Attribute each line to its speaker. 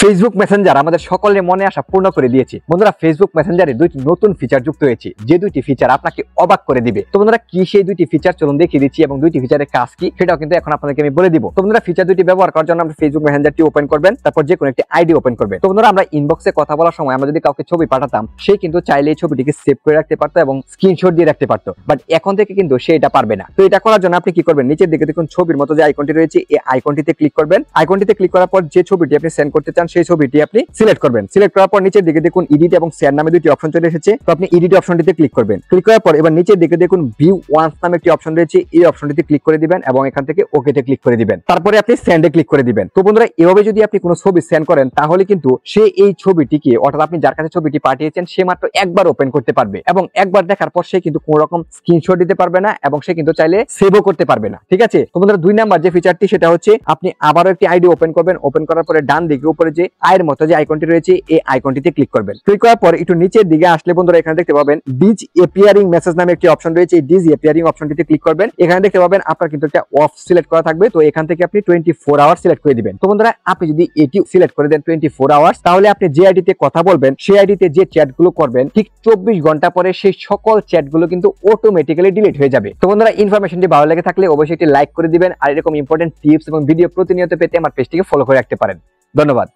Speaker 1: Facebook Messenger আমাদের সকলের মনে আশা পূর্ণ করে দিয়েছে। বন্ধুরা, ফেসবুক মেসেঞ্জারে দুইটি নতুন ফিচার যুক্ত হয়েছে, যে দুইটি ফিচার আপনাকে অবাক করে দিবে। তো বন্ধুরা, কি সেই দুইটি ফিচার চলুন দেখিয়ে দিচ্ছি, এবং দুইটি ফিচারের কাজ কি সেটাও কিন্তু এখন আপনাদেরকে আমি বলে দিব। তো বন্ধুরা, ফিচার দুইটি ব্যবহার করার জন্য আপনি ফেসবুক মেসেঞ্জারটি ওপেন করবেন, তারপর যে কোনো একটি আইডি ওপেন করবেন। তো বন্ধুরা, আমরা ইনবক্সে কথা বলার সময় আমরা যদি কাউকে ছবি পাঠাতাম, সে কিন্তু চাইলে এই ছবিটিকে সেভ করে রাখতে পারতো এবং স্ক্রিনশট দিয়ে রাখতে পারতো, বাট এখন থেকে কিন্তু সে এটা পারবে না। তো এটা করার জন্য আপনি কি করবেন, নিচের দিকে দেখুন ছবির মতো যে আইকনটি রয়েছে, এই আইকনটিতে ক্লিক করবেন। আইকনটিতে ক্লিক করার পর যে ছবিটি আপনি সেন্ড করতে চান সেই ছবিটি আপনি সিলেক্ট করবেন। সিলেক্ট করার পর নিচের দিকে দেখুন এডিট এবং শেয়ার নামে দুটি অপশন চলে এসেছে। তো আপনি এডিট অপশনটিতে ক্লিক করবেন। ক্লিক করার পর এবার নিচের দিকে দেখুন ভিউ ওয়ান্স নামে একটি অপশন রয়েছে, এই অপশনটিতে ক্লিক করে দিবেন এবং এখান থেকে ওকেতে ক্লিক করে দিবেন। তারপরে আপনি সেন্ডে ক্লিক করে দিবেন। তো বন্ধুরা, এভাবে যদি আপনি কোনো ছবি সেন্ড করেন, তাহলে কিন্তু সে এই ছবিটিকে, অর্থাৎ আপনি যার কাছে ছবিটি পাঠিয়েছেন, সে মাত্র একবার ওপেন করতে পারবে এবং একবার দেখার পর সে কিন্তু কোনো রকম স্ক্রিনশট দিতে পারবে না এবং সে কিন্তু চাইলে সেভও করতে পারবে না। ঠিক আছে? তো বন্ধুরা, 2 নাম্বার যে ফিচারটি সেটা হচ্ছে আপনি আবারও একটি আইডি ওপেন করবেন। ওপেন করার পরে ডান দিকে উপরে যে আয়ের মতো যে আইকনটি রয়েছে, এই আইকনটিতে ক্লিক করবেন। ক্লিক করার পর একটু নিচের দিকে আসলে বন্ধুরা, এখানে দেখতে পাবেন ডিজ অ্যাপিয়ারিং মেসেজ নামে একটি অপশন রয়েছে। এই ডিজ অ্যাপিয়ারিং অপশনটিতে ক্লিক করবেন। এখানে দেখতে পাবেন আপনার কিন্তু একটা অফ সিলেক্ট করা থাকবে। তো এখান থেকে আপনি 24 আওয়ার সিলেক্ট করে দিবেন। তো বন্ধুরা, আপনি যদি এটি সিলেক্ট করে দেন 24 আওয়ার্স, তাহলে আপনি যে আইডিতে কথা বলবেন সেই আইডিতে যে চ্যাটগুলো করবেন, ঠিক 24 ঘন্টা পরে সেই সকল চ্যাটগুলো কিন্তু অটোমেটিক্যালি ডিলিট হয়ে যাবে। তো বন্ধুরা, ইনফরমেশনটি ভালো লেগে থাকলে অবশ্যই একটি লাইক করে দিবেন, আর এরকম ইম্পর্টেন্ট টিপস এবং ভিডিও প্রতিনিয়ত পেতে আমার পেজটিকে ফলো করে রাখতে পারেন। ধন্যবাদ।